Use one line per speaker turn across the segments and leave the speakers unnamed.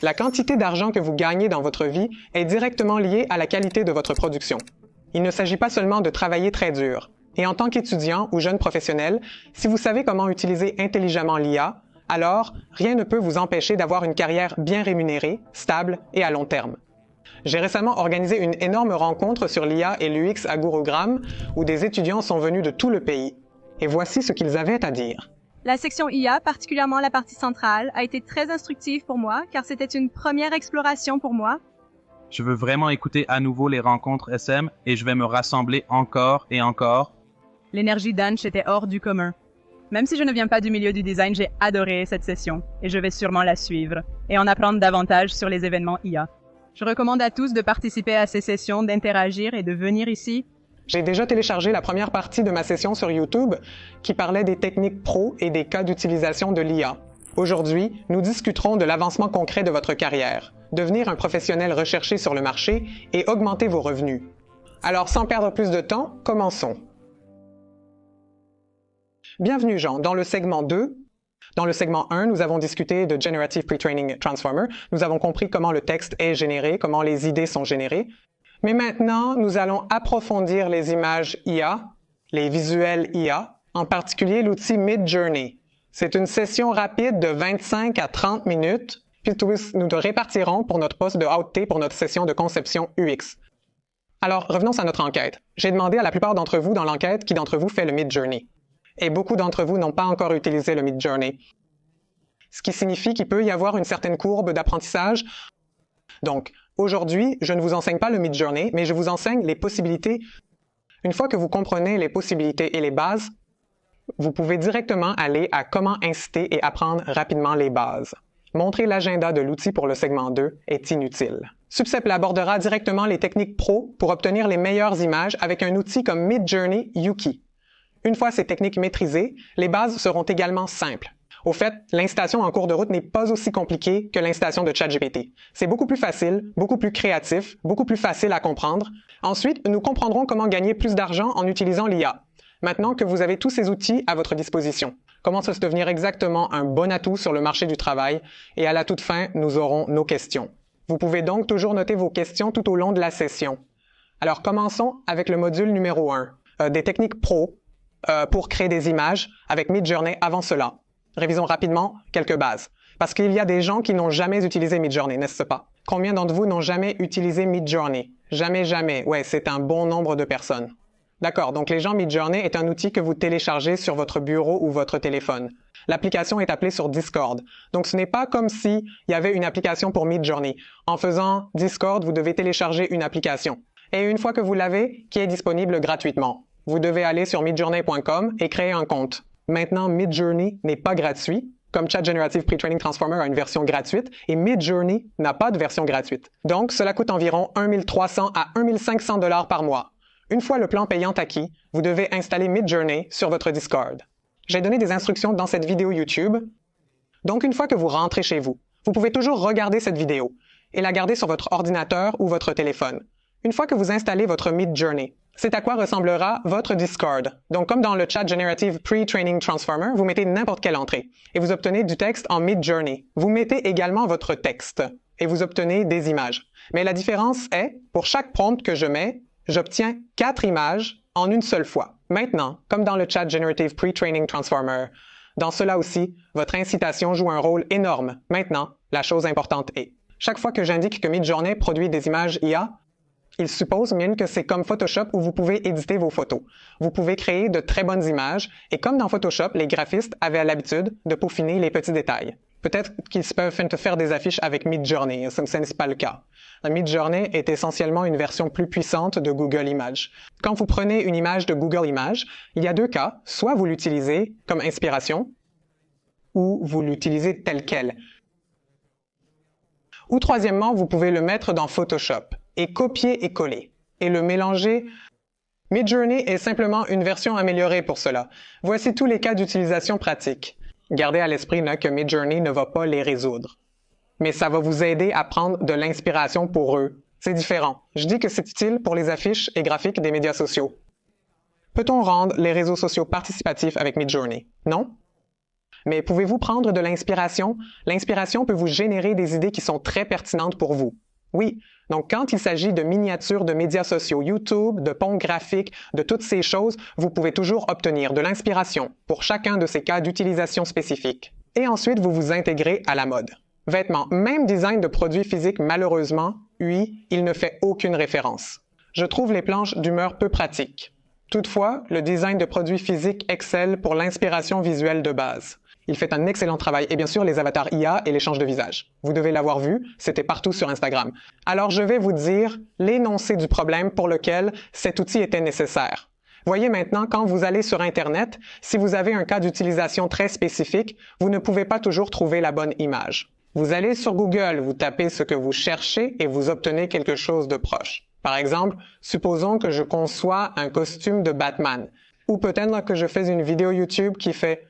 La quantité d'argent que vous gagnez dans votre vie est directement liée à la qualité de votre production. Il ne s'agit pas seulement de travailler très dur. Et en tant qu'étudiant ou jeune professionnel, si vous savez comment utiliser intelligemment l'IA, alors rien ne peut vous empêcher d'avoir une carrière bien rémunérée, stable et à long terme. J'ai récemment organisé une énorme rencontre sur l'IA et l'UX à Gurugram, où des étudiants sont venus de tout le pays. Et voici ce qu'ils avaient à dire.
La section IA, particulièrement la partie centrale, a été très instructive pour moi, car c'était une première exploration pour moi.
Je veux vraiment écouter à nouveau les rencontres SM et je vais me rassembler encore et encore.
L'énergie d'Anche était hors du commun. Même si je ne viens pas du milieu du design, j'ai adoré cette session et je vais sûrement la suivre et en apprendre davantage sur les événements IA. Je recommande à tous de participer à ces sessions, d'interagir et de venir ici.
J'ai déjà téléchargé la première partie de ma session sur YouTube qui parlait des techniques pro et des cas d'utilisation de l'IA. Aujourd'hui, nous discuterons de l'avancement concret de votre carrière, devenir un professionnel recherché sur le marché et augmenter vos revenus. Alors, sans perdre plus de temps, commençons. Bienvenue Jean, dans le segment 2. Dans le segment 1, nous avons discuté de Generative Pre-Training Transformer. Nous avons compris comment le texte est généré, comment les idées sont générées. Mais maintenant, nous allons approfondir les images IA, les visuels IA, en particulier l'outil Midjourney. C'est une session rapide de 25 à 30 minutes, puis nous te répartirons pour notre poste de OutT pour notre session de conception UX. Alors, revenons à notre enquête. J'ai demandé à la plupart d'entre vous dans l'enquête qui d'entre vous fait le Midjourney. Et beaucoup d'entre vous n'ont pas encore utilisé le Midjourney. Ce qui signifie qu'il peut y avoir une certaine courbe d'apprentissage. Donc, aujourd'hui, je ne vous enseigne pas le Midjourney, mais je vous enseigne les possibilités. Une fois que vous comprenez les possibilités et les bases, vous pouvez directement aller à comment inciter et apprendre rapidement les bases. Montrer l'agenda de l'outil pour le segment 2 est inutile. Subcep abordera directement les techniques pro pour obtenir les meilleures images avec un outil comme Midjourney Yuki. Une fois ces techniques maîtrisées, les bases seront également simples. Au fait, l'installation en cours de route n'est pas aussi compliquée que l'installation de ChatGPT. C'est beaucoup plus facile, beaucoup plus créatif, beaucoup plus facile à comprendre. Ensuite, nous comprendrons comment gagner plus d'argent en utilisant l'IA. Maintenant que vous avez tous ces outils à votre disposition, comment se devenir exactement un bon atout sur le marché du travail, et à la toute fin, nous aurons nos questions. Vous pouvez donc toujours noter vos questions tout au long de la session. Alors commençons avec le module numéro 1, des techniques pro pour créer des images avec Midjourney avant cela. Révisons rapidement quelques bases. Parce qu'il y a des gens qui n'ont jamais utilisé Midjourney, n'est-ce pas? Combien d'entre vous n'ont jamais utilisé Midjourney? Jamais. Ouais, c'est un bon nombre de personnes. D'accord, donc les gens, Midjourney est un outil que vous téléchargez sur votre bureau ou votre téléphone. L'application est appelée sur Discord. Donc ce n'est pas comme s'il y avait une application pour Midjourney. En faisant Discord, vous devez télécharger une application. Et une fois que vous l'avez, qui est disponible gratuitement. Vous devez aller sur midjourney.com et créer un compte. Maintenant, Midjourney n'est pas gratuit, comme Chat Generative Pre-Training Transformer a une version gratuite, et Midjourney n'a pas de version gratuite. Donc, cela coûte environ 1 300 à 1 500 $ par mois. Une fois le plan payant acquis, vous devez installer Midjourney sur votre Discord. J'ai donné des instructions dans cette vidéo YouTube. Donc, une fois que vous rentrez chez vous, vous pouvez toujours regarder cette vidéo et la garder sur votre ordinateur ou votre téléphone. Une fois que vous installez votre Midjourney, c'est à quoi ressemblera votre Discord. Donc, comme dans le Chat Generative Pre-Training Transformer, vous mettez n'importe quelle entrée et vous obtenez du texte en Midjourney. Vous mettez également votre texte et vous obtenez des images. Mais la différence est, pour chaque prompt que je mets, j'obtiens 4 images en une seule fois. Maintenant, comme dans le Chat Generative Pre-Training Transformer, dans cela aussi, votre incitation joue un rôle énorme. Maintenant, la chose importante est, chaque fois que j'indique que Midjourney produit des images IA, il suppose bien que c'est comme Photoshop où vous pouvez éditer vos photos. Vous pouvez créer de très bonnes images et comme dans Photoshop, les graphistes avaient l'habitude de peaufiner les petits détails. Peut-être qu'ils peuvent faire des affiches avec Midjourney, ce n'est pas le cas. Midjourney est essentiellement une version plus puissante de Google Images. Quand vous prenez une image de Google Images, il y a deux cas. Soit vous l'utilisez comme inspiration, ou vous l'utilisez tel quel. Ou troisièmement, vous pouvez le mettre dans Photoshop et copier et coller et le mélanger. Midjourney est simplement une version améliorée pour cela. Voici tous les cas d'utilisation pratiques. Gardez à l'esprit que Midjourney ne va pas les résoudre. Mais ça va vous aider à prendre de l'inspiration pour eux. C'est différent. Je dis que c'est utile pour les affiches et graphiques des médias sociaux. Peut-on rendre les réseaux sociaux participatifs avec Midjourney? Non? Mais pouvez-vous prendre de l'inspiration? L'inspiration peut vous générer des idées qui sont très pertinentes pour vous. Oui, donc quand il s'agit de miniatures de médias sociaux, YouTube, de ponts graphiques, de toutes ces choses, vous pouvez toujours obtenir de l'inspiration pour chacun de ces cas d'utilisation spécifiques. Et ensuite, vous vous intégrez à la mode. Vêtements, même design de produits physiques, malheureusement, lui, il ne fait aucune référence. Je trouve les planches d'humeur peu pratiques. Toutefois, le design de produits physiques excelle pour l'inspiration visuelle de base. Il fait un excellent travail et bien sûr les avatars IA et l'échange de visage. Vous devez l'avoir vu, c'était partout sur Instagram. Alors je vais vous dire l'énoncé du problème pour lequel cet outil était nécessaire. Voyez maintenant, quand vous allez sur Internet, si vous avez un cas d'utilisation très spécifique, vous ne pouvez pas toujours trouver la bonne image. Vous allez sur Google, vous tapez ce que vous cherchez et vous obtenez quelque chose de proche. Par exemple, supposons que je conçois un costume de Batman, ou peut-être que je fais une vidéo YouTube qui fait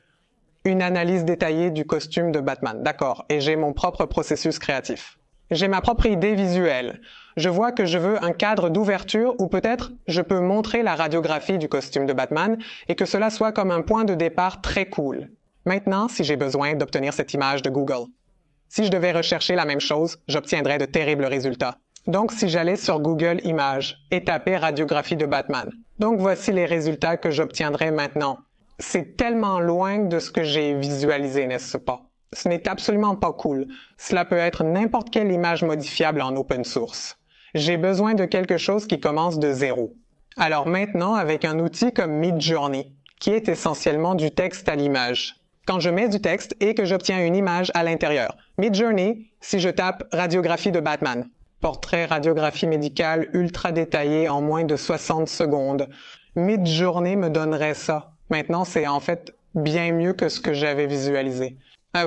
une analyse détaillée du costume de Batman. D'accord, et j'ai mon propre processus créatif. J'ai ma propre idée visuelle. Je vois que je veux un cadre d'ouverture ou peut-être je peux montrer la radiographie du costume de Batman et que cela soit comme un point de départ très cool. Maintenant, si j'ai besoin d'obtenir cette image de Google. Si je devais rechercher la même chose, j'obtiendrais de terribles résultats. Donc, si j'allais sur Google Images et taper radiographie de Batman. Donc, voici les résultats que j'obtiendrai maintenant. C'est tellement loin de ce que j'ai visualisé, n'est-ce pas? Ce n'est absolument pas cool. Cela peut être n'importe quelle image modifiable en open source. J'ai besoin de quelque chose qui commence de zéro. Alors maintenant, avec un outil comme Midjourney, qui est essentiellement du texte à l'image. Quand je mets du texte et que j'obtiens une image à l'intérieur. Midjourney, si je tape radiographie de Batman. Portrait radiographie médicale ultra détaillé en moins de 60 secondes. Midjourney me donnerait ça. Maintenant, c'est en fait bien mieux que ce que j'avais visualisé.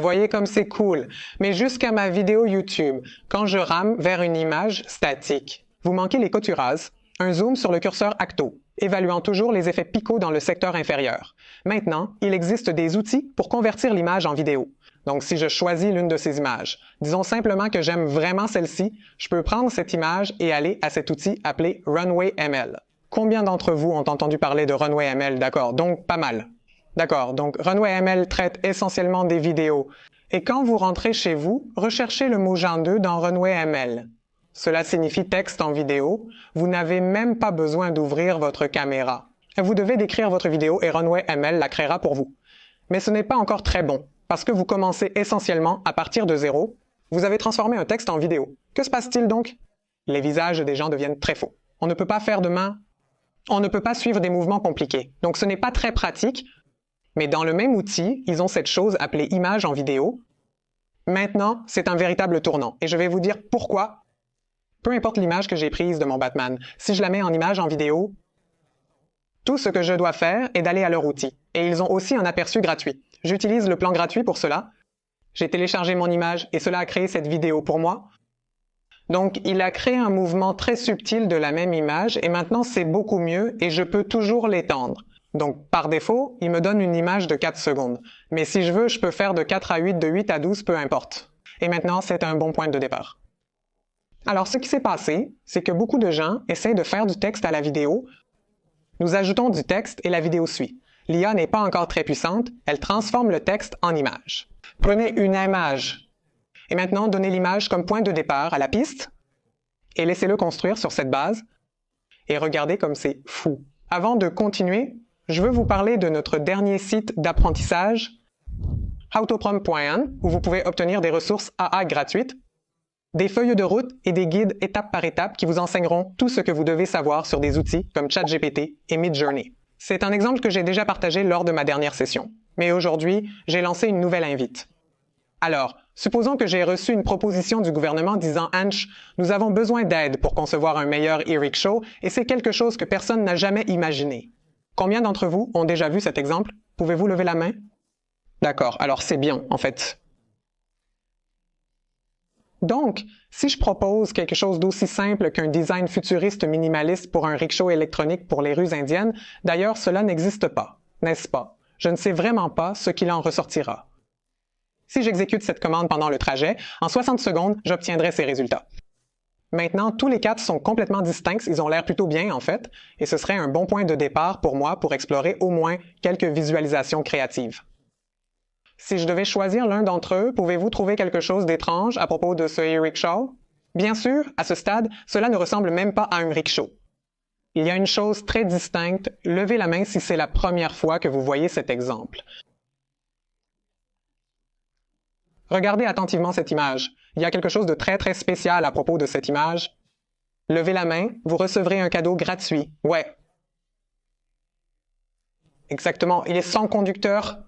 Voyez comme c'est cool. Mais jusqu'à ma vidéo YouTube, quand je rame vers une image statique, vous manquez les coturases, un zoom sur le curseur acto, évaluant toujours les effets picots dans le secteur inférieur. Maintenant, il existe des outils pour convertir l'image en vidéo. Donc, si je choisis l'une de ces images, disons simplement que j'aime vraiment celle-ci, je peux prendre cette image et aller à cet outil appelé Runway ML. Combien d'entre vous ont entendu parler de Runway ML? D'accord, donc pas mal. D'accord, donc Runway ML traite essentiellement des vidéos. Et quand vous rentrez chez vous, recherchez le mot Gen 2 dans Runway ML. Cela signifie texte en vidéo. Vous n'avez même pas besoin d'ouvrir votre caméra. Vous devez décrire votre vidéo et Runway ML la créera pour vous. Mais ce n'est pas encore très bon, parce que vous commencez essentiellement à partir de zéro. Vous avez transformé un texte en vidéo. Que se passe-t-il donc? Les visages des gens deviennent très faux. On ne peut pas faire de main. On ne peut pas suivre des mouvements compliqués. Donc ce n'est pas très pratique. Mais dans le même outil, ils ont cette chose appelée image en vidéo. Maintenant, c'est un véritable tournant. Et je vais vous dire pourquoi. Peu importe l'image que j'ai prise de mon Batman, si je la mets en image en vidéo, tout ce que je dois faire est d'aller à leur outil. Et ils ont aussi un aperçu gratuit. J'utilise le plan gratuit pour cela. J'ai téléchargé mon image et cela a créé cette vidéo pour moi. Donc, il a créé un mouvement très subtil de la même image et maintenant c'est beaucoup mieux et je peux toujours l'étendre. Donc, par défaut, il me donne une image de 4 secondes. Mais si je veux, je peux faire de 4 à 8, de 8 à 12, peu importe. Et maintenant, c'est un bon point de départ. Alors, ce qui s'est passé, c'est que beaucoup de gens essaient de faire du texte à la vidéo. Nous ajoutons du texte et la vidéo suit. L'IA n'est pas encore très puissante, elle transforme le texte en image. Prenez une image. Et maintenant, donnez l'image comme point de départ à la piste et laissez-le construire sur cette base. Et regardez comme c'est fou. Avant de continuer, je veux vous parler de notre dernier site d'apprentissage, howtoprom.an, où vous pouvez obtenir des ressources AA gratuites, des feuilles de route et des guides étape par étape qui vous enseigneront tout ce que vous devez savoir sur des outils comme ChatGPT et Midjourney. C'est un exemple que j'ai déjà partagé lors de ma dernière session. Mais aujourd'hui, j'ai lancé une nouvelle invite. Alors, supposons que j'ai reçu une proposition du gouvernement disant « Anch, nous avons besoin d'aide pour concevoir un meilleur e-rickshaw et c'est quelque chose que personne n'a jamais imaginé. » Combien d'entre vous ont déjà vu cet exemple? Pouvez-vous lever la main? D'accord, alors c'est bien, en fait. Donc, si je propose quelque chose d'aussi simple qu'un design futuriste minimaliste pour un rickshaw électronique pour les rues indiennes, d'ailleurs, cela n'existe pas, n'est-ce pas? Je ne sais vraiment pas ce qu'il en ressortira. Si j'exécute cette commande pendant le trajet, en 60 secondes, j'obtiendrai ces résultats. Maintenant, tous les 4 sont complètement distincts, ils ont l'air plutôt bien en fait, et ce serait un bon point de départ pour moi pour explorer au moins quelques visualisations créatives. Si je devais choisir l'un d'entre eux, pouvez-vous trouver quelque chose d'étrange à propos de ce e-rickshaw? Bien sûr, à ce stade, cela ne ressemble même pas à un rickshaw. Il y a une chose très distincte, levez la main si c'est la première fois que vous voyez cet exemple. Regardez attentivement cette image. Il y a quelque chose de très très spécial à propos de cette image. Levez la main, vous recevrez un cadeau gratuit. Ouais. Exactement, il est sans conducteur.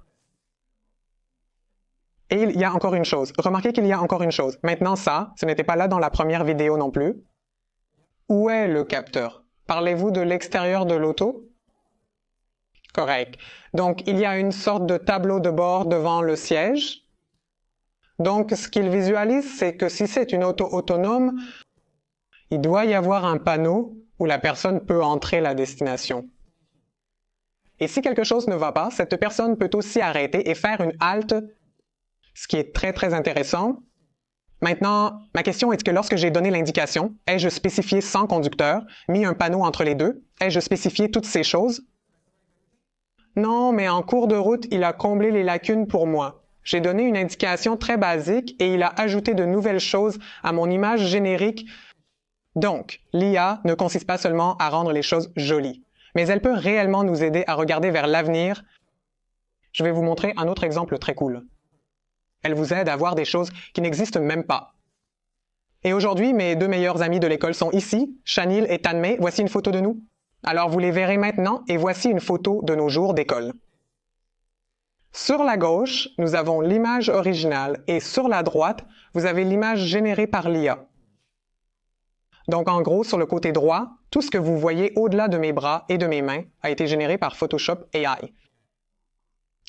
Et il y a encore une chose. Remarquez qu'il y a encore une chose. Maintenant ça, ce n'était pas là dans la première vidéo non plus. Où est le capteur? Parlez-vous de l'extérieur de l'auto? Correct. Donc, il y a une sorte de tableau de bord devant le siège. Donc, ce qu'il visualise, c'est que si c'est une auto autonome, il doit y avoir un panneau où la personne peut entrer la destination. Et si quelque chose ne va pas, cette personne peut aussi arrêter et faire une halte, ce qui est très très intéressant. Maintenant, ma question est que lorsque j'ai donné l'indication, ai-je spécifié sans conducteur, mis un panneau entre les deux, ai-je spécifié toutes ces choses? Non, mais en cours de route, il a comblé les lacunes pour moi. J'ai donné une indication très basique et il a ajouté de nouvelles choses à mon image générique. Donc, l'IA ne consiste pas seulement à rendre les choses jolies, mais elle peut réellement nous aider à regarder vers l'avenir. Je vais vous montrer un autre exemple très cool. Elle vous aide à voir des choses qui n'existent même pas. Et aujourd'hui, mes deux meilleurs amis de l'école sont ici, Chanil et Tanmay. Voici une photo de nous. Alors vous les verrez maintenant et voici une photo de nos jours d'école. Sur la gauche, nous avons l'image originale et sur la droite, vous avez l'image générée par l'IA. Donc en gros, sur le côté droit, tout ce que vous voyez au-delà de mes bras et de mes mains a été généré par Photoshop AI.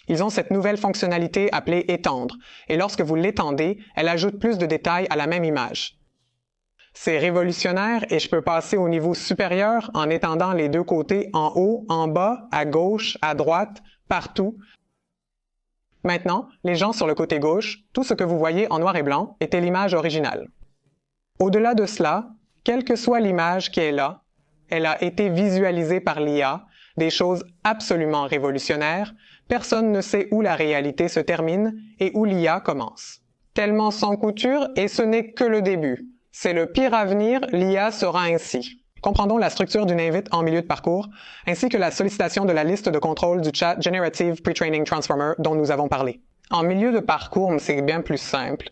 Ils ont cette nouvelle fonctionnalité appelée « Étendre » et lorsque vous l'étendez, elle ajoute plus de détails à la même image. C'est révolutionnaire et je peux passer au niveau supérieur en étendant les deux côtés en haut, en bas, à gauche, à droite, partout. Maintenant, les gens sur le côté gauche, tout ce que vous voyez en noir et blanc était l'image originale. Au-delà de cela, quelle que soit l'image qui est là, elle a été visualisée par l'IA, des choses absolument révolutionnaires. Personne ne sait où la réalité se termine et où l'IA commence. Tellement sans couture et ce n'est que le début. C'est le pire avenir, l'IA sera ainsi. Comprendons la structure d'une invite en milieu de parcours, ainsi que la sollicitation de la liste de contrôle du chat Generative Pre-Training Transformer dont nous avons parlé. En milieu de parcours, c'est bien plus simple.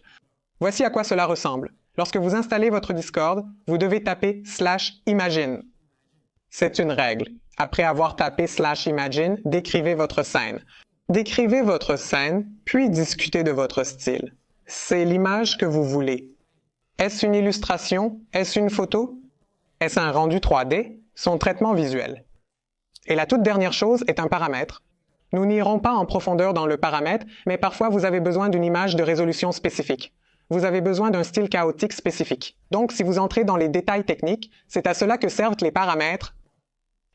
Voici à quoi cela ressemble. Lorsque vous installez votre Discord, vous devez taper /imagine. C'est une règle. Après avoir tapé /imagine, décrivez votre scène. Décrivez votre scène, puis discutez de votre style. C'est l'image que vous voulez. Est-ce une illustration? Est-ce une photo? Est-ce un rendu 3D? Son traitement visuel. Et la toute dernière chose est un paramètre. Nous n'irons pas en profondeur dans le paramètre, mais parfois vous avez besoin d'une image de résolution spécifique. Vous avez besoin d'un style chaotique spécifique. Donc, si vous entrez dans les détails techniques, c'est à cela que servent les paramètres.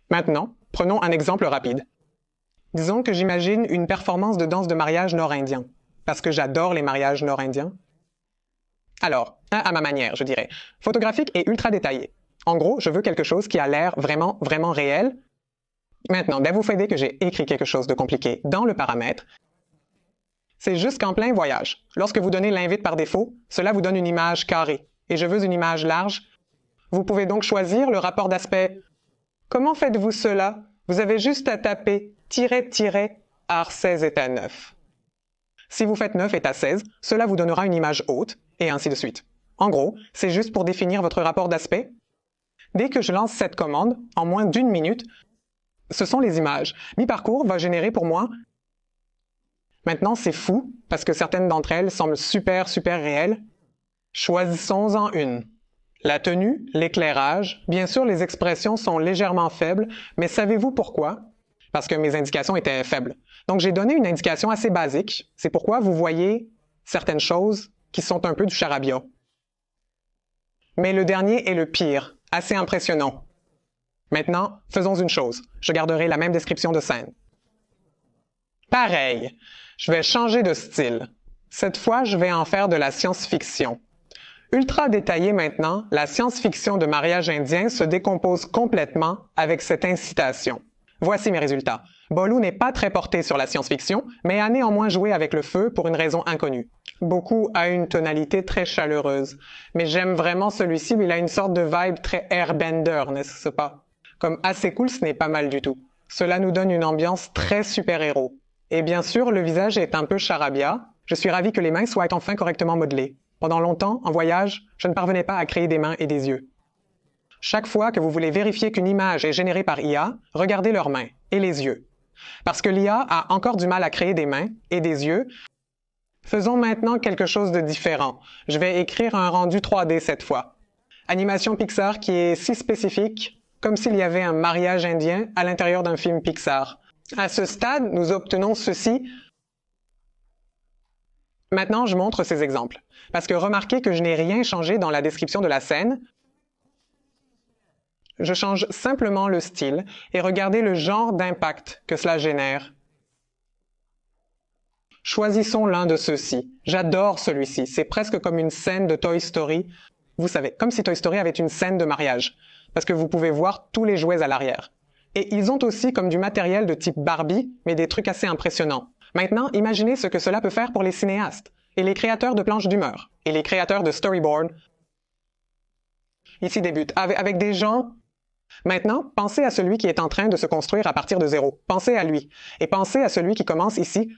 Maintenant, prenons un exemple rapide. Disons que j'imagine une performance de danse de mariage nord-indien, parce que j'adore les mariages nord-indiens. Alors, à ma manière, je dirais, photographique et ultra détaillé. En gros, je veux quelque chose qui a l'air vraiment, vraiment réel. Maintenant, vous faites que j'ai écrit quelque chose de compliqué dans le paramètre. C'est juste qu'en plein voyage, lorsque vous donnez l'invite par défaut, cela vous donne une image carrée, et je veux une image large. Vous pouvez donc choisir le rapport d'aspect. Comment faites-vous cela? Vous avez juste à taper -- art 16 est à 9. Si vous faites 9 est à 16, cela vous donnera une image haute, et ainsi de suite. En gros, c'est juste pour définir votre rapport d'aspect. Dès que je lance cette commande, en moins d'1 minute, ce sont les images. Mi-parcours va générer pour moi. Maintenant, c'est fou, parce que certaines d'entre elles semblent super réelles. Choisissons-en une. La tenue, l'éclairage, bien sûr les expressions sont légèrement faibles, mais savez-vous pourquoi? Parce que mes indications étaient faibles. Donc j'ai donné une indication assez basique, c'est pourquoi vous voyez certaines choses qui sont un peu du charabia. Mais le dernier est le pire, assez impressionnant. Maintenant, faisons une chose, je garderai la même description de scène. Pareil, je vais changer de style. Cette fois, je vais en faire de la science-fiction. Ultra détaillé maintenant, la science-fiction de mariage indien se décompose complètement avec cette incitation. Voici mes résultats. Bolu n'est pas très porté sur la science-fiction, mais a néanmoins joué avec le feu pour une raison inconnue. Beaucoup a une tonalité très chaleureuse, mais j'aime vraiment celui-ci où il a une sorte de vibe très airbender, n'est-ce pas? Comme assez cool, ce n'est pas mal du tout. Cela nous donne une ambiance très super-héros. Et bien sûr, le visage est un peu charabia. Je suis ravi que les mains soient enfin correctement modelées. Pendant longtemps, en voyage, je ne parvenais pas à créer des mains et des yeux. Chaque fois que vous voulez vérifier qu'une image est générée par IA, regardez leurs mains et les yeux. Parce que l'IA a encore du mal à créer des mains et des yeux, faisons maintenant quelque chose de différent. Je vais écrire un rendu 3D cette fois. Animation Pixar qui est si spécifique, comme s'il y avait un mariage indien à l'intérieur d'un film Pixar. À ce stade, nous obtenons ceci. Maintenant, je montre ces exemples. Parce que remarquez que je n'ai rien changé dans la description de la scène. Je change simplement le style et regardez le genre d'impact que cela génère. Choisissons l'un de ceux-ci. J'adore celui-ci. C'est presque comme une scène de Toy Story. Vous savez, comme si Toy Story avait une scène de mariage. Parce que vous pouvez voir tous les jouets à l'arrière. Et ils ont aussi comme du matériel de type Barbie, mais des trucs assez impressionnants. Maintenant, imaginez ce que cela peut faire pour les cinéastes, et les créateurs de planches d'humeur, et les créateurs de storyboard. Ici débute avec des gens. Maintenant, pensez à celui qui est en train de se construire à partir de zéro. Pensez à lui. Et pensez à celui qui commence ici.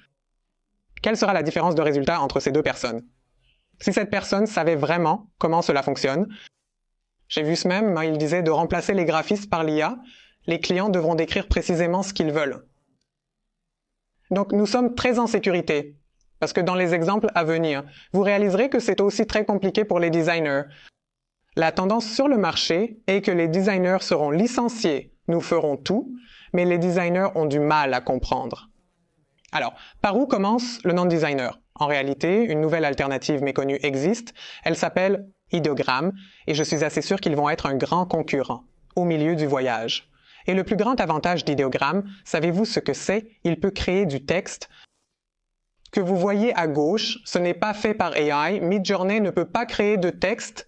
Quelle sera la différence de résultat entre ces deux personnes? Si cette personne savait vraiment comment cela fonctionne, j'ai vu ce même, il disait de remplacer les graphistes par l'IA, les clients devront décrire précisément ce qu'ils veulent. Donc nous sommes très en sécurité, parce que dans les exemples à venir, vous réaliserez que c'est aussi très compliqué pour les designers. La tendance sur le marché est que les designers seront licenciés, nous ferons tout, mais les designers ont du mal à comprendre. Alors, par où commence le nom de designer? En réalité, une nouvelle alternative méconnue existe, elle s'appelle Ideogram, et je suis assez sûr qu'ils vont être un grand concurrent, au milieu du voyage. Et le plus grand avantage d'Ideogram, savez-vous ce que c'est? Il peut créer du texte. Que vous voyez à gauche, ce n'est pas fait par AI, Midjourney ne peut pas créer de texte.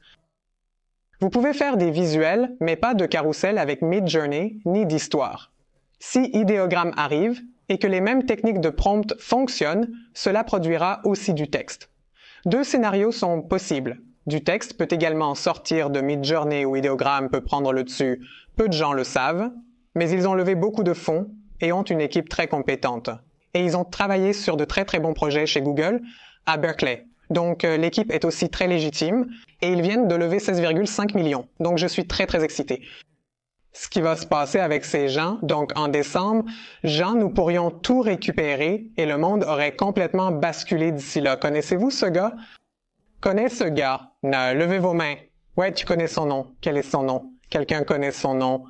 Vous pouvez faire des visuels, mais pas de carrousel avec Midjourney, ni d'histoire. Si Ideogram arrive, et que les mêmes techniques de prompt fonctionnent, cela produira aussi du texte. Deux scénarios sont possibles. Du texte peut également sortir de Midjourney ou Ideogram peut prendre le dessus. Peu de gens le savent, mais ils ont levé beaucoup de fonds et ont une équipe très compétente. Et ils ont travaillé sur de très très bons projets chez Google à Berkeley. Donc l'équipe est aussi très légitime et ils viennent de lever 16,5 millions. Donc je suis très très excité. Ce qui va se passer avec ces gens, donc en décembre, nous pourrions tout récupérer et le monde aurait complètement basculé d'ici là. Connaissez-vous ce gars? Connais ce gars? Non, levez vos mains. Ouais, tu connais son nom. Quel est son nom? Quelqu'un connaît son nom?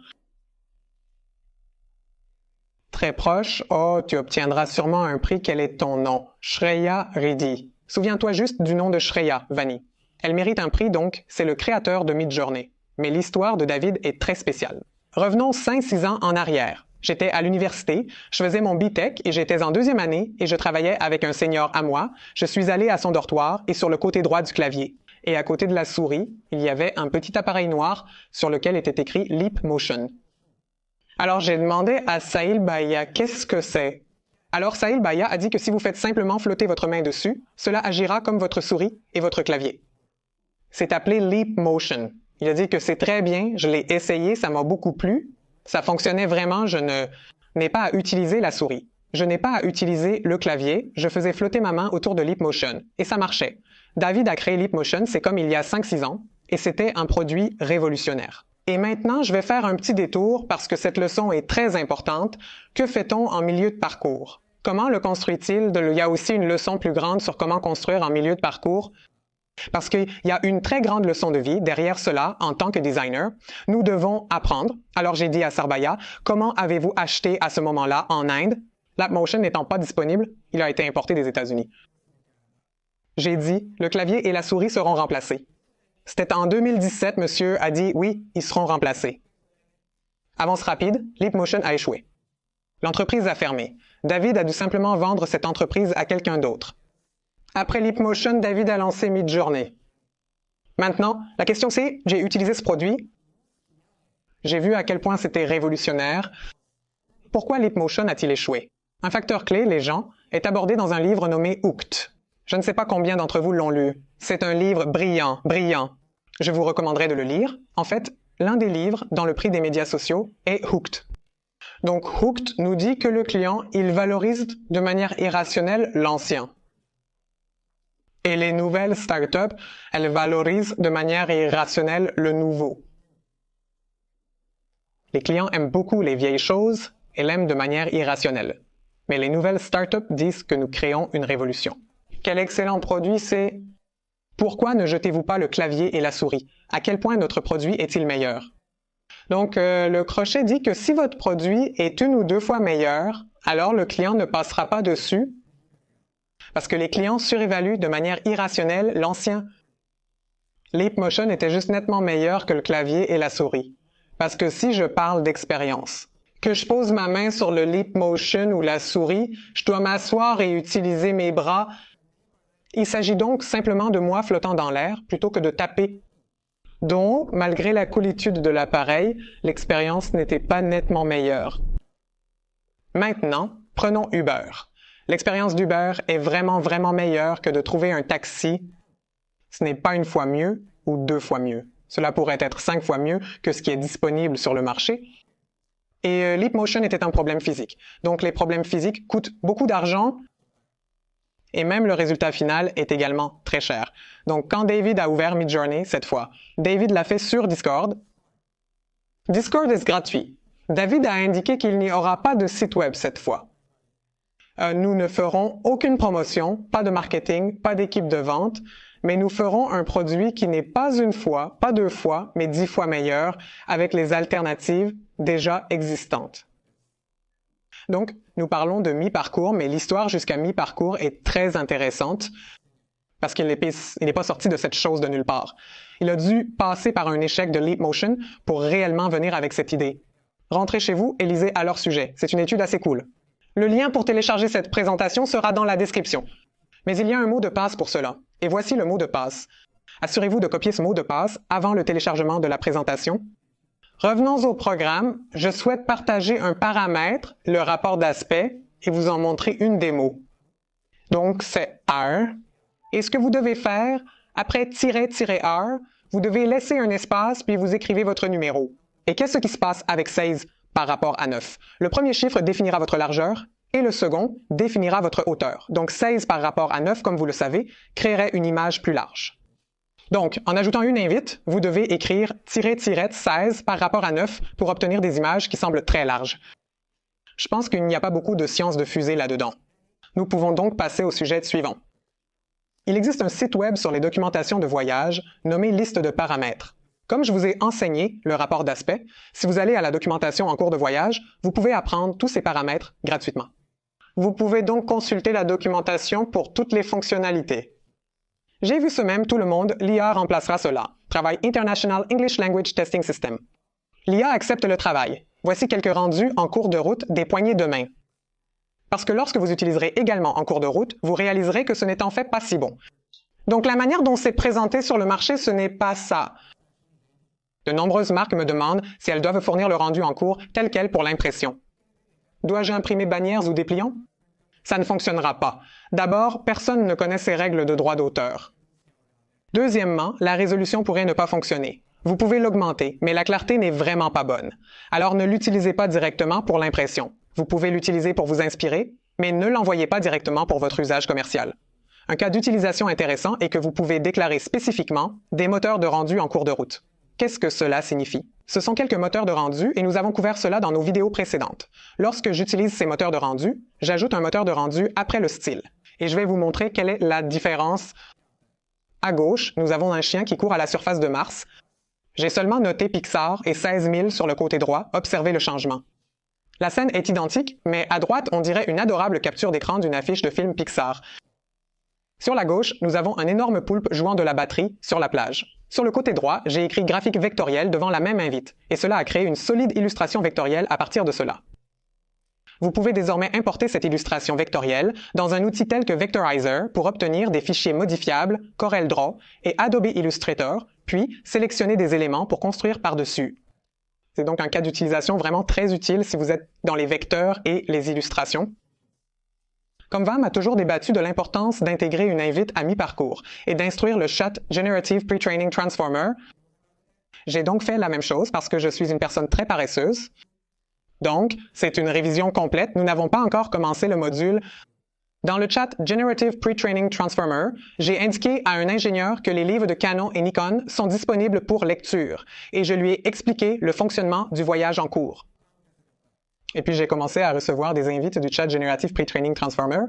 Très proche. Oh, tu obtiendras sûrement un prix. Quel est ton nom? Shreya Reddy. Souviens-toi juste du nom de Shreya, Vani. Elle mérite un prix, donc c'est le créateur de Midjourney. Mais l'histoire de David est très spéciale. Revenons 5-6 ans en arrière. J'étais à l'université, je faisais mon B-Tech et j'étais en deuxième année et je travaillais avec un senior à moi. Je suis allé à son dortoir et sur le côté droit du clavier. Et à côté de la souris, il y avait un petit appareil noir sur lequel était écrit Leap Motion. Alors j'ai demandé à Sahil Bhaia qu'est-ce que c'est. Alors Sahil Bhaia a dit que si vous faites simplement flotter votre main dessus, cela agira comme votre souris et votre clavier. C'est appelé Leap Motion. Il a dit que c'est très bien, je l'ai essayé, ça m'a beaucoup plu. Ça fonctionnait vraiment, je n'ai pas à utiliser la souris. Je n'ai pas à utiliser le clavier, je faisais flotter ma main autour de Leap Motion. Et ça marchait. David a créé Leap Motion, c'est comme il y a 5-6 ans, et c'était un produit révolutionnaire. Et maintenant, je vais faire un petit détour parce que cette leçon est très importante. Que fait-on en milieu de parcours? Comment le construit-il? Il y a aussi une leçon plus grande sur comment construire en milieu de parcours. Parce qu'il y a une très grande leçon de vie derrière cela en tant que designer. Nous devons apprendre. Alors j'ai dit à Sarbaya, comment avez-vous acheté à ce moment-là en Inde? Lapmotion n'étant pas disponible, il a été importé des États-Unis. J'ai dit, le clavier et la souris seront remplacés. C'était en 2017, monsieur a dit, oui, ils seront remplacés. Avance rapide, Leapmotion a échoué. L'entreprise a fermé. David a dû simplement vendre cette entreprise à quelqu'un d'autre. Après Leapmotion, David a lancé Midjourney. Maintenant, la question c'est, j'ai utilisé ce produit, j'ai vu à quel point c'était révolutionnaire, Pourquoi Leapmotion a-t-il échoué? Un facteur clé, les gens, est abordé dans un livre nommé Hooked. Je ne sais pas combien d'entre vous l'ont lu. C'est un livre brillant, brillant. Je vous recommanderais de le lire. En fait, l'un des livres dans le prix des médias sociaux est Hooked. Donc Hooked nous dit que le client, il valorise de manière irrationnelle l'ancien. Et les nouvelles startups, elles valorisent de manière irrationnelle le nouveau. Les clients aiment beaucoup les vieilles choses et l'aiment de manière irrationnelle. Mais les nouvelles startups disent que nous créons une révolution. Quel excellent produit c'est! Pourquoi ne jetez-vous pas le clavier et la souris? À quel point notre produit est-il meilleur? Donc, le crochet dit que si votre produit est 1 ou 2 fois meilleur, alors le client ne passera pas dessus parce que les clients surévaluent de manière irrationnelle l'ancien. Leapmotion était juste nettement meilleur que le clavier et la souris. Parce que si je parle d'expérience, que je pose ma main sur le Leapmotion ou la souris, je dois m'asseoir et utiliser mes bras. Il s'agit donc simplement de moi flottant dans l'air plutôt que de taper. Donc, malgré la coolitude de l'appareil, l'expérience n'était pas nettement meilleure. Maintenant, prenons Uber. L'expérience d'Uber est vraiment meilleure que de trouver un taxi. Ce n'est pas 1 fois mieux ou 2 fois mieux. Cela pourrait être 5 fois mieux que ce qui est disponible sur le marché. Et Leapmotion était un problème physique. Donc les problèmes physiques coûtent beaucoup d'argent et même le résultat final est également très cher. Donc quand David a ouvert Midjourney cette fois, David l'a fait sur Discord. Discord est gratuit. David a indiqué qu'il n'y aura pas de site web cette fois. Nous ne ferons aucune promotion, pas de marketing, pas d'équipe de vente, mais nous ferons un produit qui n'est pas 1 fois, pas 2 fois, mais 10 fois meilleur avec les alternatives déjà existantes. Donc, nous parlons de mi-parcours, mais l'histoire jusqu'à mi-parcours est très intéressante parce qu'il n'est pas sorti de cette chose de nulle part. Il a dû passer par un échec de Leapmotion pour réellement venir avec cette idée. Rentrez chez vous et lisez à leur sujet. C'est une étude assez cool. Le lien pour télécharger cette présentation sera dans la description. Mais il y a un mot de passe pour cela. Et voici le mot de passe. Assurez-vous de copier ce mot de passe avant le téléchargement de la présentation. Revenons au programme. Je souhaite partager un paramètre, le rapport d'aspect, et vous en montrer une démo. Donc, c'est R. Et ce que vous devez faire, après -R, vous devez laisser un espace puis vous écrivez votre numéro. Et qu'est-ce qui se passe avec 16 par rapport à 9? Le premier chiffre définira votre largeur et le second définira votre hauteur. Donc 16 par rapport à 9, comme vous le savez, créerait une image plus large. Donc, en ajoutant une invite, vous devez écrire -, 16 par rapport à 9 pour obtenir des images qui semblent très larges. Je pense qu'il n'y a pas beaucoup de science de fusée là-dedans. Nous pouvons donc passer au sujet suivant. Il existe un site web sur les documentations de voyage nommé Liste de paramètres. Comme je vous ai enseigné le rapport d'aspect, si vous allez à la documentation en cours de voyage, vous pouvez apprendre tous ces paramètres gratuitement. Vous pouvez donc consulter la documentation pour toutes les fonctionnalités. J'ai vu ce même tout le monde, l'IA remplacera cela. Travail International English Language Testing System. L'IA accepte le travail. Voici quelques rendus en cours de route des poignées de main. Parce que lorsque vous utiliserez également en cours de route, vous réaliserez que ce n'est en fait pas si bon. Donc la manière dont c'est présenté sur le marché, ce n'est pas ça. De nombreuses marques me demandent si elles doivent fournir le rendu en cours tel quel pour l'impression. Dois-je imprimer bannières ou dépliants? Ça ne fonctionnera pas. D'abord, personne ne connaît ces règles de droit d'auteur. Deuxièmement, la résolution pourrait ne pas fonctionner. Vous pouvez l'augmenter, mais la clarté n'est vraiment pas bonne. Alors ne l'utilisez pas directement pour l'impression. Vous pouvez l'utiliser pour vous inspirer, mais ne l'envoyez pas directement pour votre usage commercial. Un cas d'utilisation intéressant est que vous pouvez déclarer spécifiquement des moteurs de rendu en cours de route. Qu'est-ce que cela signifie? Ce sont quelques moteurs de rendu et nous avons couvert cela dans nos vidéos précédentes. Lorsque j'utilise ces moteurs de rendu, j'ajoute un moteur de rendu après le style. Et je vais vous montrer quelle est la différence. À gauche, nous avons un chien qui court à la surface de Mars. J'ai seulement noté Pixar et 16 000 sur le côté droit. Observez le changement. La scène est identique, mais à droite, on dirait une adorable capture d'écran d'une affiche de film Pixar. Sur la gauche, nous avons un énorme poulpe jouant de la batterie sur la plage. Sur le côté droit, j'ai écrit graphique vectoriel devant la même invite, et cela a créé une solide illustration vectorielle à partir de cela. Vous pouvez désormais importer cette illustration vectorielle dans un outil tel que Vectorizer pour obtenir des fichiers modifiables, CorelDRAW et Adobe Illustrator, puis sélectionner des éléments pour construire par-dessus. C'est donc un cas d'utilisation vraiment très utile si vous êtes dans les vecteurs et les illustrations. Canva m'a toujours débattu de l'importance d'intégrer une invite à mi-parcours et d'instruire le chat Generative Pre-Training Transformer. J'ai donc fait la même chose parce que je suis une personne très paresseuse. Donc, c'est une révision complète. Nous n'avons pas encore commencé le module. Dans le chat Generative Pre-Training Transformer, j'ai indiqué à un ingénieur que les livres de Canon et Nikon sont disponibles pour lecture et je lui ai expliqué le fonctionnement du voyage en cours. Et puis j'ai commencé à recevoir des invites du chat Generative Pre-Training Transformer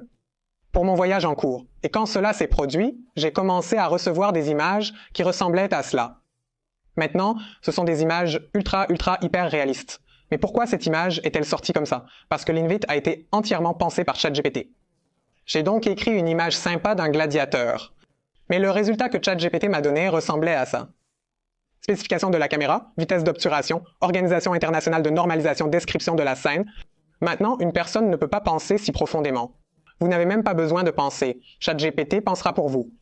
pour mon voyage en cours. Et quand cela s'est produit, j'ai commencé à recevoir des images qui ressemblaient à cela. Maintenant, ce sont des images hyper réalistes. Mais pourquoi cette image est-elle sortie comme ça? Parce que l'invite a été entièrement pensée par ChatGPT. J'ai donc écrit une image sympa d'un gladiateur. Mais le résultat que ChatGPT m'a donné ressemblait à ça. Spécification de la caméra, vitesse d'obturation, organisation internationale de normalisation, description de la scène. Maintenant, une personne ne peut pas penser si profondément. Vous n'avez même pas besoin de penser. ChatGPT pensera pour vous.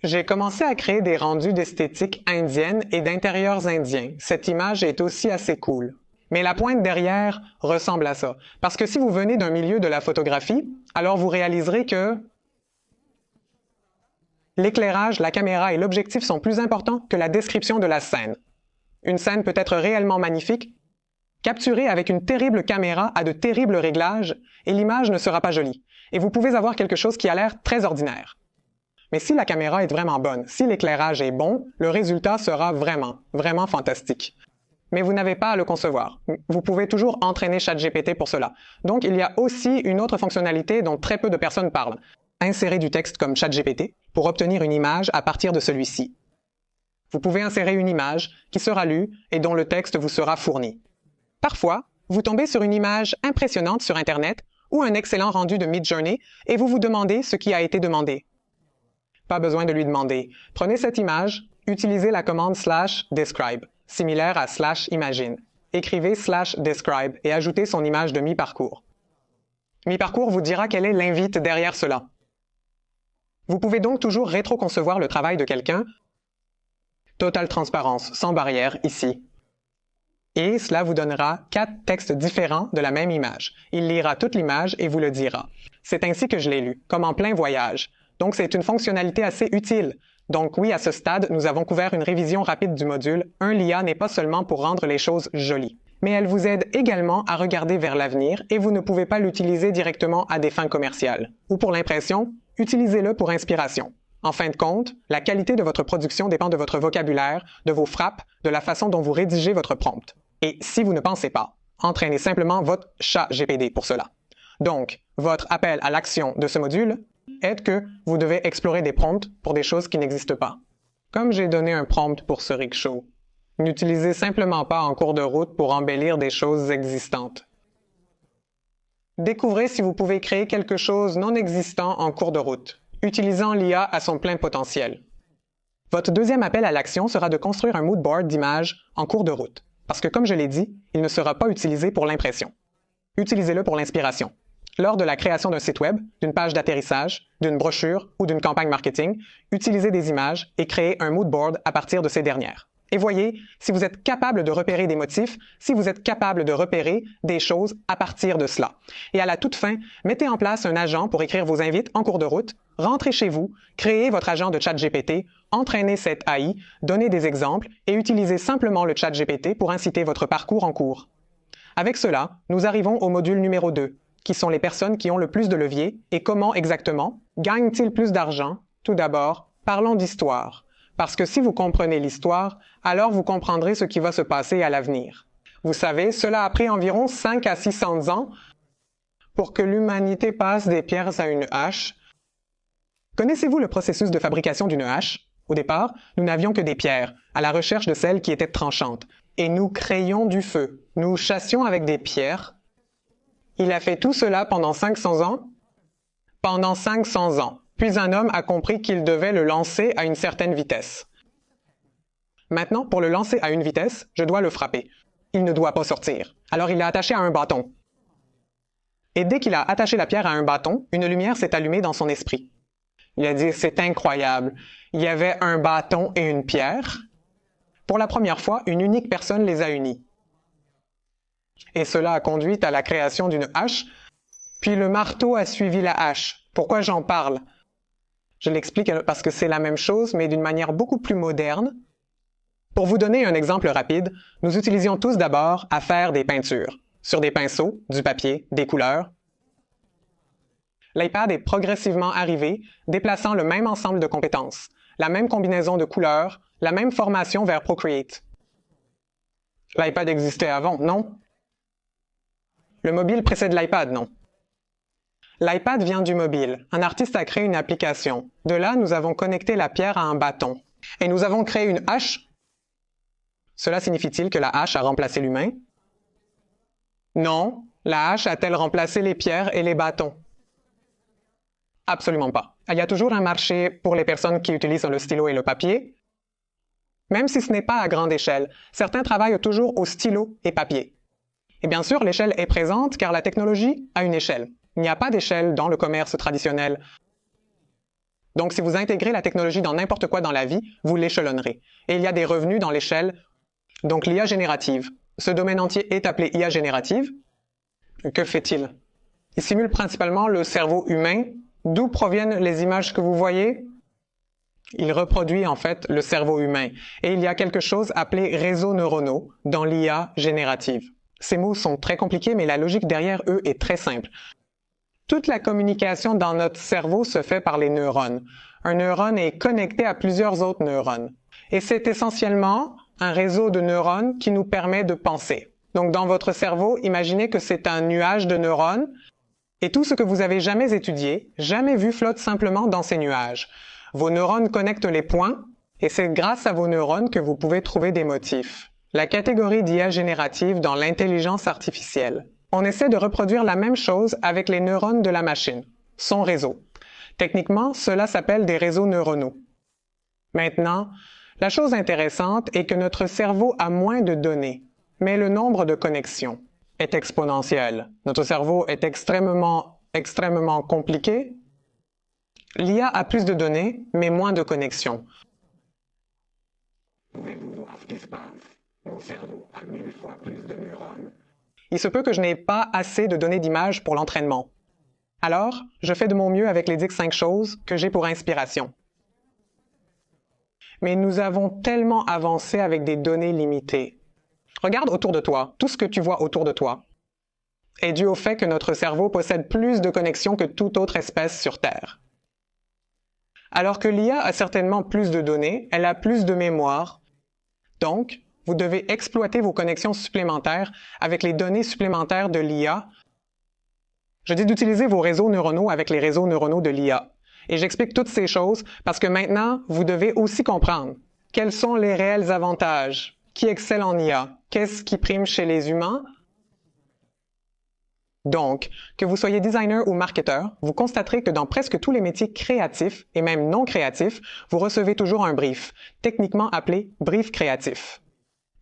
J'ai commencé à créer des rendus d'esthétique indienne et d'intérieurs indiens. Cette image est aussi assez cool. Mais la pointe derrière ressemble à ça. Parce que si vous venez d'un milieu de la photographie, alors vous réaliserez que l'éclairage, la caméra et l'objectif sont plus importants que la description de la scène. Une scène peut être réellement magnifique, capturée avec une terrible caméra à de terribles réglages, et l'image ne sera pas jolie. Et vous pouvez avoir quelque chose qui a l'air très ordinaire. Mais si la caméra est vraiment bonne, si l'éclairage est bon, le résultat sera vraiment fantastique. Mais vous n'avez pas à le concevoir. Vous pouvez toujours entraîner ChatGPT pour cela. Donc, il y a aussi une autre fonctionnalité dont très peu de personnes parlent. Insérer du texte comme ChatGPT pour obtenir une image à partir de celui-ci. Vous pouvez insérer une image qui sera lue et dont le texte vous sera fourni. Parfois, vous tombez sur une image impressionnante sur Internet ou un excellent rendu de Midjourney et vous vous demandez ce qui a été demandé. Pas besoin de lui demander. Prenez cette image, utilisez la commande /describe, similaire à /imagine. Écrivez /describe et ajoutez son image de mi-parcours. Mi-parcours vous dira quelle est l'invite derrière cela. Vous pouvez donc toujours rétro-concevoir le travail de quelqu'un. Totale transparence, sans barrière, ici. Et cela vous donnera 4 textes différents de la même image. Il lira toute l'image et vous le dira. C'est ainsi que je l'ai lu, comme en plein voyage. Donc c'est une fonctionnalité assez utile. Donc oui, à ce stade, nous avons couvert une révision rapide du module. l'IA n'est pas seulement pour rendre les choses jolies, mais elle vous aide également à regarder vers l'avenir et vous ne pouvez pas l'utiliser directement à des fins commerciales. Ou pour l'impression, utilisez-le pour inspiration. En fin de compte, la qualité de votre production dépend de votre vocabulaire, de vos frappes, de la façon dont vous rédigez votre prompt. Et si vous ne pensez pas, entraînez simplement votre ChatGPT pour cela. Donc, votre appel à l'action de ce module est que vous devez explorer des prompts pour des choses qui n'existent pas. Comme j'ai donné un prompt pour ce rickshaw, n'utilisez simplement pas en cours de route pour embellir des choses existantes. Découvrez si vous pouvez créer quelque chose non existant en cours de route, utilisant l'IA à son plein potentiel. Votre deuxième appel à l'action sera de construire un mood board d'images en cours de route, parce que comme je l'ai dit, il ne sera pas utilisé pour l'impression. Utilisez-le pour l'inspiration. Lors de la création d'un site web, d'une page d'atterrissage, d'une brochure ou d'une campagne marketing, utilisez des images et créez un mood board à partir de ces dernières. Et voyez si vous êtes capable de repérer des motifs, si vous êtes capable de repérer des choses à partir de cela. Et à la toute fin, mettez en place un agent pour écrire vos invites en cours de route, rentrez chez vous, créez votre agent de ChatGPT, entraînez cette AI, donnez des exemples et utilisez simplement le ChatGPT pour inciter votre parcours en cours. Avec cela, nous arrivons au module numéro 2, qui sont les personnes qui ont le plus de levier et comment exactement gagnent-ils plus d'argent? Tout d'abord, parlons d'histoire. Parce que si vous comprenez l'histoire, alors vous comprendrez ce qui va se passer à l'avenir. Vous savez, cela a pris environ 5 à 600 ans pour que l'humanité passe des pierres à une hache. Connaissez-vous le processus de fabrication d'une hache? Au départ, nous n'avions que des pierres, à la recherche de celles qui étaient tranchantes. Et nous créions du feu. Nous chassions avec des pierres. Il a fait tout cela pendant 500 ans? Pendant 500 ans. Puis un homme a compris qu'il devait le lancer à une certaine vitesse. Maintenant, pour le lancer à une vitesse, je dois le frapper. Il ne doit pas sortir. Alors il l'a attaché à un bâton. Et dès qu'il a attaché la pierre à un bâton, une lumière s'est allumée dans son esprit. Il a dit, c'est incroyable. Il y avait un bâton et une pierre. Pour la première fois, une unique personne les a unis. Et cela a conduit à la création d'une hache, puis le marteau a suivi la hache. Pourquoi j'en parle? Je l'explique parce que c'est la même chose, mais d'une manière beaucoup plus moderne. Pour vous donner un exemple rapide, nous utilisions tous d'abord à faire des peintures, sur des pinceaux, du papier, des couleurs. L'iPad est progressivement arrivé, déplaçant le même ensemble de compétences, la même combinaison de couleurs, la même formation vers Procreate. L'iPad existait avant, non? Le mobile précède l'iPad, non? L'iPad vient du mobile. Un artiste a créé une application. De là, nous avons connecté la pierre à un bâton. Et nous avons créé une hache. Cela signifie-t-il que la hache a remplacé l'humain? Non. La hache a-t-elle remplacé les pierres et les bâtons? Absolument pas. Il y a toujours un marché pour les personnes qui utilisent le stylo et le papier. Même si ce n'est pas à grande échelle, certains travaillent toujours au stylo et papier. Et bien sûr, l'échelle est présente car la technologie a une échelle. Il n'y a pas d'échelle dans le commerce traditionnel. Donc, si vous intégrez la technologie dans n'importe quoi dans la vie, vous l'échelonnerez. Et il y a des revenus dans l'échelle. Donc, l'IA générative. Ce domaine entier est appelé IA générative. Que fait-il? Il simule principalement le cerveau humain. D'où proviennent les images que vous voyez? Il reproduit en fait le cerveau humain. Et il y a quelque chose appelé réseaux neuronaux dans l'IA générative. Ces mots sont très compliqués, mais la logique derrière eux est très simple. Toute la communication dans notre cerveau se fait par les neurones. Un neurone est connecté à plusieurs autres neurones. Et c'est essentiellement un réseau de neurones qui nous permet de penser. Donc dans votre cerveau, imaginez que c'est un nuage de neurones et tout ce que vous avez jamais étudié, jamais vu flotte simplement dans ces nuages. Vos neurones connectent les points et c'est grâce à vos neurones que vous pouvez trouver des motifs. La catégorie d'IA générative dans l'intelligence artificielle. On essaie de reproduire la même chose avec les neurones de la machine, son réseau. Techniquement, cela s'appelle des réseaux neuronaux. Maintenant, la chose intéressante est que notre cerveau a moins de données, mais le nombre de connexions est exponentiel. Notre cerveau est extrêmement compliqué. L'IA a plus de données, mais moins de connexions. Mon cerveau a 1000 fois plus de neurones. Il se peut que je n'ai pas assez de données d'images pour l'entraînement. Alors, je fais de mon mieux avec les 5 choses que j'ai pour inspiration. Mais nous avons tellement avancé avec des données limitées. Regarde autour de toi, tout ce que tu vois autour de toi est dû au fait que notre cerveau possède plus de connexions que toute autre espèce sur Terre. Alors que l'IA a certainement plus de données, elle a plus de mémoire. Donc, vous devez exploiter vos connexions supplémentaires avec les données supplémentaires de l'IA. Je dis d'utiliser vos réseaux neuronaux avec les réseaux neuronaux de l'IA. Et j'explique toutes ces choses parce que maintenant, vous devez aussi comprendre quels sont les réels avantages, qui excelle en IA, qu'est-ce qui prime chez les humains. Donc, que vous soyez designer ou marketeur, vous constaterez que dans presque tous les métiers créatifs et même non créatifs, vous recevez toujours un brief, techniquement appelé brief créatif.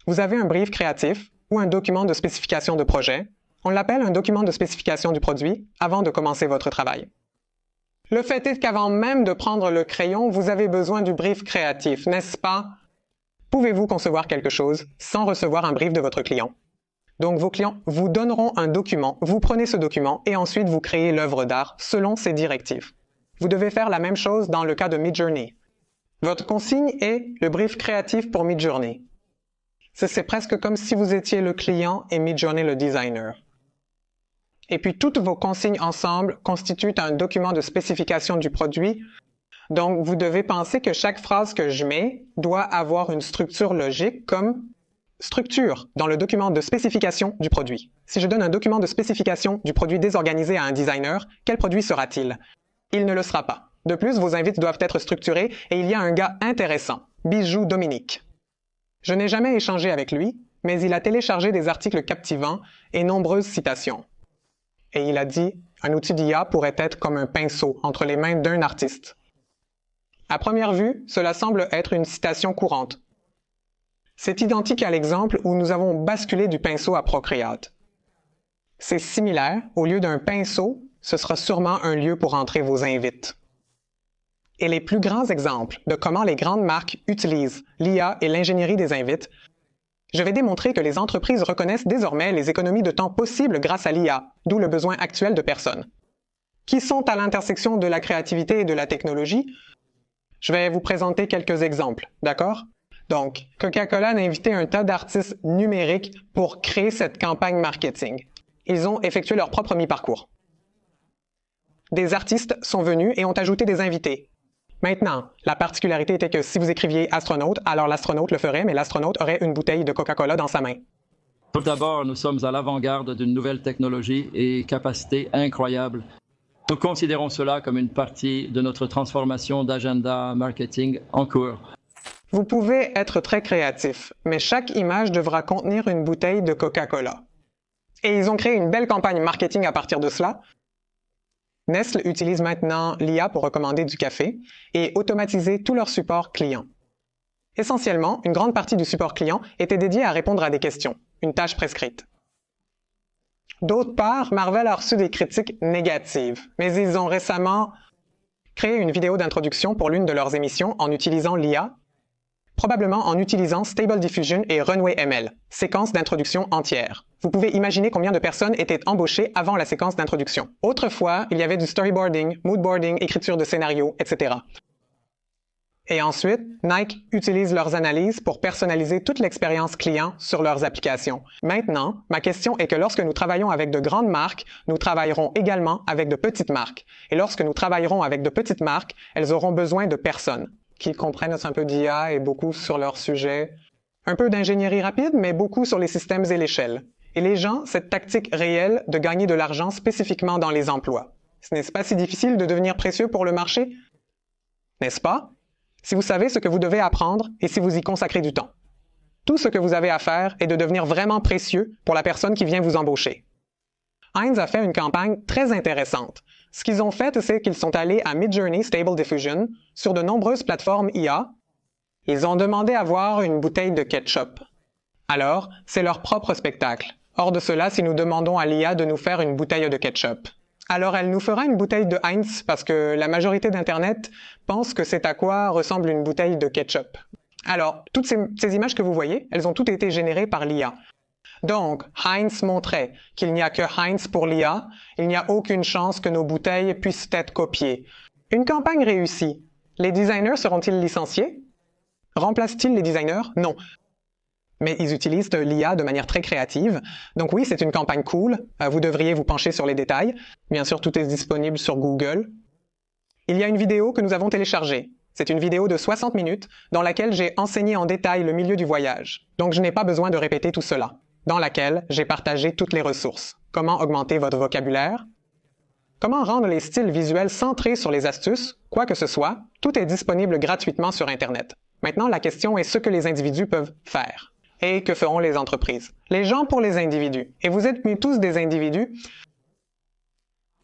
Vous avez un brief créatif ou un document de spécification de projet. On l'appelle un document de spécification du produit avant de commencer votre travail. Le fait est qu'avant même de prendre le crayon, vous avez besoin du brief créatif, n'est-ce pas? Pouvez-vous concevoir quelque chose sans recevoir un brief de votre client? Donc vos clients vous donneront un document, vous prenez ce document et ensuite vous créez l'œuvre d'art selon ces directives. Vous devez faire la même chose dans le cas de Midjourney. Votre consigne est le brief créatif pour Midjourney. C'est presque comme si vous étiez le client et Midjourney le designer. Et puis toutes vos consignes ensemble constituent un document de spécification du produit. Donc vous devez penser que chaque phrase que je mets doit avoir une structure logique comme structure dans le document de spécification du produit. Si je donne un document de spécification du produit désorganisé à un designer, quel produit sera-t-il? Il ne le sera pas. De plus, vos invites doivent être structurés et il y a un gars intéressant, Bijou Dominique. Je n'ai jamais échangé avec lui, mais il a téléchargé des articles captivants et nombreuses citations. Et il a dit, un outil d'IA pourrait être comme un pinceau entre les mains d'un artiste. À première vue, cela semble être une citation courante. C'est identique à l'exemple où nous avons basculé du pinceau à Procreate. C'est similaire, au lieu d'un pinceau, ce sera sûrement un lieu pour entrer vos invites. et les plus grands exemples de comment les grandes marques utilisent l'IA et l'ingénierie des invites, je vais démontrer que les entreprises reconnaissent désormais les économies de temps possibles grâce à l'IA, d'où le besoin actuel de personnes. Qui sont à l'intersection de la créativité et de la technologie? Je vais vous présenter quelques exemples, d'accord? Donc, Coca-Cola a invité un tas d'artistes numériques pour créer cette campagne marketing. Ils ont effectué leur propre mi-parcours. Des artistes sont venus et ont ajouté des invités. Maintenant, la particularité était que si vous écriviez astronaute, alors l'astronaute le ferait, mais l'astronaute aurait une bouteille de Coca-Cola dans sa main.
Tout d'abord, nous sommes à l'avant-garde d'une nouvelle technologie et capacité incroyable. Nous considérons cela comme une partie de notre transformation d'agenda marketing en cours.
Vous pouvez être très créatif, mais chaque image devra contenir une bouteille de Coca-Cola. Et ils ont créé une belle campagne marketing à partir de cela. Nestlé utilise maintenant l'IA pour recommander du café et automatiser tout leur support client. Essentiellement, une grande partie du support client était dédiée à répondre à des questions, une tâche prescrite. D'autre part, Marvel a reçu des critiques négatives, mais ils ont récemment créé une vidéo d'introduction pour l'une de leurs émissions en utilisant l'IA, probablement en utilisant Stable Diffusion et Runway ML, séquence d'introduction entière. Vous pouvez imaginer combien de personnes étaient embauchées avant la séquence d'introduction. Autrefois, il y avait du storyboarding, moodboarding, écriture de scénarios, etc. Et ensuite, Nike utilise leurs analyses pour personnaliser toute l'expérience client sur leurs applications. Maintenant, ma question est que lorsque nous travaillons avec de grandes marques, nous travaillerons également avec de petites marques. Et lorsque nous travaillerons avec de petites marques, elles auront besoin de personnes qui comprennent un peu d'IA et beaucoup sur leur sujet. Un peu d'ingénierie rapide, mais beaucoup sur les systèmes et l'échelle. Et les gens, cette tactique réelle de gagner de l'argent spécifiquement dans les emplois. Ce n'est pas si difficile de devenir précieux pour le marché, n'est-ce pas? Si vous savez ce que vous devez apprendre et si vous y consacrez du temps. Tout ce que vous avez à faire est de devenir vraiment précieux pour la personne qui vient vous embaucher. Heinz a fait une campagne très intéressante. Ce qu'ils ont fait, c'est qu'ils sont allés à Midjourney Stable Diffusion sur de nombreuses plateformes IA. Ils ont demandé à voir une bouteille de ketchup. Alors, c'est leur propre spectacle. Hors de cela, si nous demandons à l'IA de nous faire une bouteille de ketchup. Alors, elle nous fera une bouteille de Heinz parce que la majorité d'Internet pense que c'est à quoi ressemble une bouteille de ketchup. Alors, toutes ces images que vous voyez, elles ont toutes été générées par l'IA. Donc, Heinz montrait qu'il n'y a que Heinz pour l'IA, il n'y a aucune chance que nos bouteilles puissent être copiées. Une campagne réussie. Les designers seront-ils licenciés? Remplacent-ils les designers? Non. Mais ils utilisent l'IA de manière très créative. Donc oui, c'est une campagne cool. Vous devriez vous pencher sur les détails. Bien sûr, tout est disponible sur Google. Il y a une vidéo que nous avons téléchargée. C'est une vidéo de 60 minutes dans laquelle j'ai enseigné en détail le milieu du voyage. Donc je n'ai pas besoin de répéter tout cela. Dans laquelle j'ai partagé toutes les ressources. Comment augmenter votre vocabulaire? Comment rendre les styles visuels centrés sur les astuces? Quoi que ce soit, tout est disponible gratuitement sur Internet. Maintenant, la question est ce que les individus peuvent faire. Et que feront les entreprises? Les gens pour les individus. Et vous êtes tous des individus.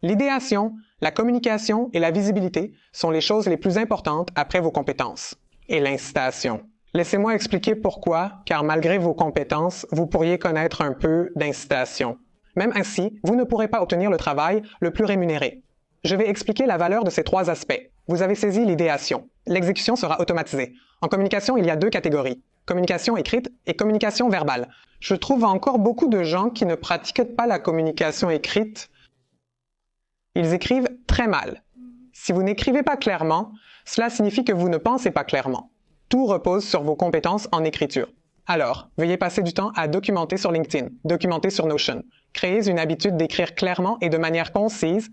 L'idéation, la communication et la visibilité sont les choses les plus importantes après vos compétences. Et l'incitation. Laissez-moi expliquer pourquoi, car malgré vos compétences, vous pourriez connaître un peu d'incitation. Même ainsi, vous ne pourrez pas obtenir le travail le plus rémunéré. Je vais expliquer la valeur de ces trois aspects. Vous avez saisi l'idéation. L'exécution sera automatisée. En communication, il y a deux catégories. Communication écrite et communication verbale. Je trouve encore beaucoup de gens qui ne pratiquent pas la communication écrite. Ils écrivent très mal. Si vous n'écrivez pas clairement, cela signifie que vous ne pensez pas clairement. Tout repose sur vos compétences en écriture. Alors, veuillez passer du temps à documenter sur LinkedIn, documenter sur Notion. Créez une habitude d'écrire clairement et de manière concise.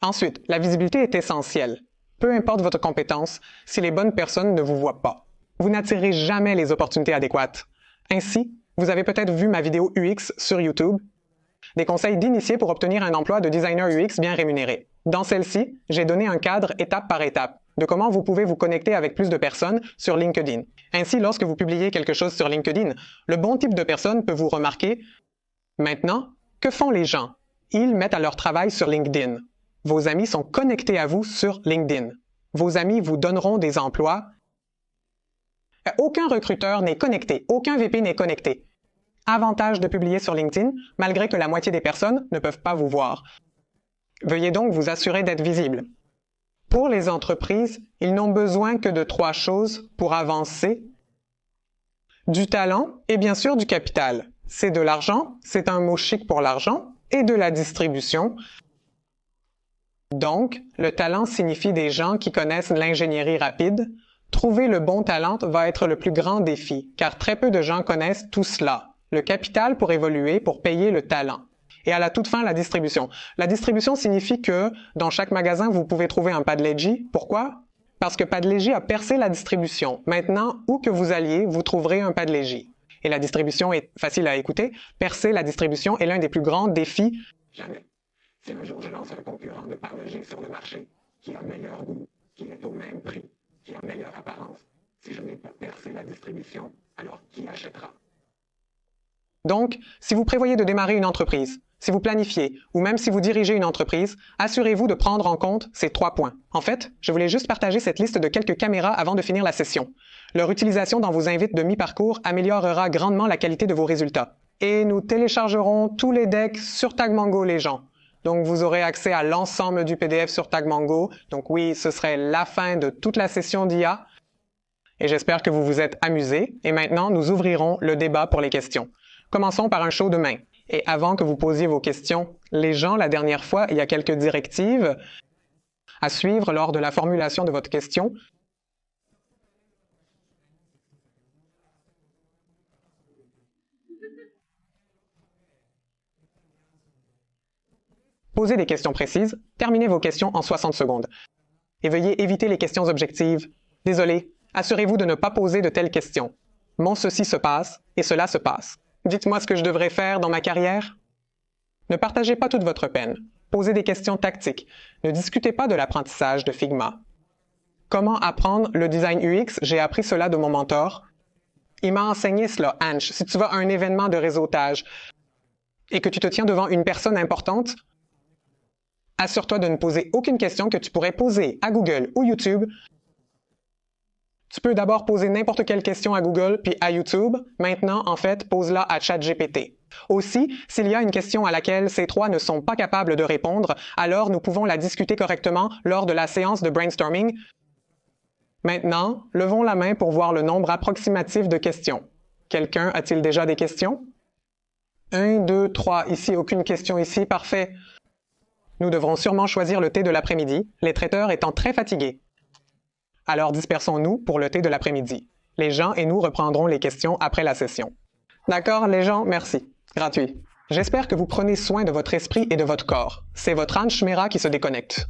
Ensuite, la visibilité est essentielle. Peu importe votre compétence, si les bonnes personnes ne vous voient pas. Vous n'attirez jamais les opportunités adéquates. Ainsi, vous avez peut-être vu ma vidéo UX sur YouTube, des conseils d'initiés pour obtenir un emploi de designer UX bien rémunéré. Dans celle-ci, j'ai donné un cadre étape par étape de comment vous pouvez vous connecter avec plus de personnes sur LinkedIn. Ainsi, lorsque vous publiez quelque chose sur LinkedIn, le bon type de personne peut vous remarquer. Maintenant, que font les gens? Ils mettent à leur travail sur LinkedIn. Vos amis sont connectés à vous sur LinkedIn. Vos amis vous donneront des emplois. Aucun recruteur n'est connecté, aucun VP n'est connecté. Avantage de publier sur LinkedIn, malgré que la moitié des personnes ne peuvent pas vous voir. Veuillez donc vous assurer d'être visible. Pour les entreprises, ils n'ont besoin que de 3 choses pour avancer: du talent et bien sûr du capital. C'est de l'argent, c'est un mot chic pour l'argent, et de la distribution. Donc, le talent signifie des gens qui connaissent l'ingénierie rapide. Trouver le bon talent va être le plus grand défi, car très peu de gens connaissent tout cela. Le capital pour évoluer, pour payer le talent. Et à la toute fin, la distribution. La distribution signifie que dans chaque magasin, vous pouvez trouver un Padleggi. Pourquoi? Parce que Padleggi a percé la distribution. Maintenant, où que vous alliez, vous trouverez un Padleggi. Et la distribution est facile à écouter. Percer la distribution est l'un des plus grands défis. Jamais. Si un jour je lance un concurrent de Padleggi sur le marché, qui a meilleur goût, qui est au même prix, qui a meilleure apparence, si je n'ai pas percé la distribution, alors qui achètera? Donc, si vous prévoyez de démarrer une entreprise, si vous planifiez ou même si vous dirigez une entreprise, assurez-vous de prendre en compte ces 3 points. En fait, je voulais juste partager cette liste de quelques caméras avant de finir la session. Leur utilisation dans vos invites de mi-parcours améliorera grandement la qualité de vos résultats. Et nous téléchargerons tous les decks sur TagMango, les gens. Donc, vous aurez accès à l'ensemble du PDF sur TagMango. Donc oui, ce serait la fin de toute la session d'IA. Et j'espère que vous vous êtes amusés. Et maintenant, nous ouvrirons le débat pour les questions. Commençons par un show de main. Et avant que vous posiez vos questions, les gens, la dernière fois, il y a quelques directives à suivre lors de la formulation de votre question. Posez des questions précises, terminez vos questions en 60 secondes. Et veuillez éviter les questions objectives. Désolé, assurez-vous de ne pas poser de telles questions. Mon ceci se passe et cela se passe. Dites-moi ce que je devrais faire dans ma carrière. Ne partagez pas toute votre peine. Posez des questions tactiques. Ne discutez pas de l'apprentissage de Figma. Comment apprendre le design UX? J'ai appris cela de mon mentor. Il m'a enseigné cela, Ange. Si tu vas à un événement de réseautage et que tu te tiens devant une personne importante, assure-toi de ne poser aucune question que tu pourrais poser à Google ou YouTube. Tu peux d'abord poser n'importe quelle question à Google puis à YouTube. Maintenant, en fait, pose-la à ChatGPT. Aussi, s'il y a une question à laquelle ces 3 ne sont pas capables de répondre, alors nous pouvons la discuter correctement lors de la séance de brainstorming. Maintenant, levons la main pour voir le nombre approximatif de questions. Quelqu'un a-t-il déjà des questions? 1, 2, 3. Ici, aucune question ici. Parfait. Nous devrons sûrement choisir le thé de l'après-midi, les traiteurs étant très fatigués. Alors dispersons-nous pour le thé de l'après-midi. Les gens et nous reprendrons les questions après la session. D'accord, les gens? Merci. Gratuit. J'espère que vous prenez soin de votre esprit et de votre corps. C'est votre Ange Chimera qui se déconnecte.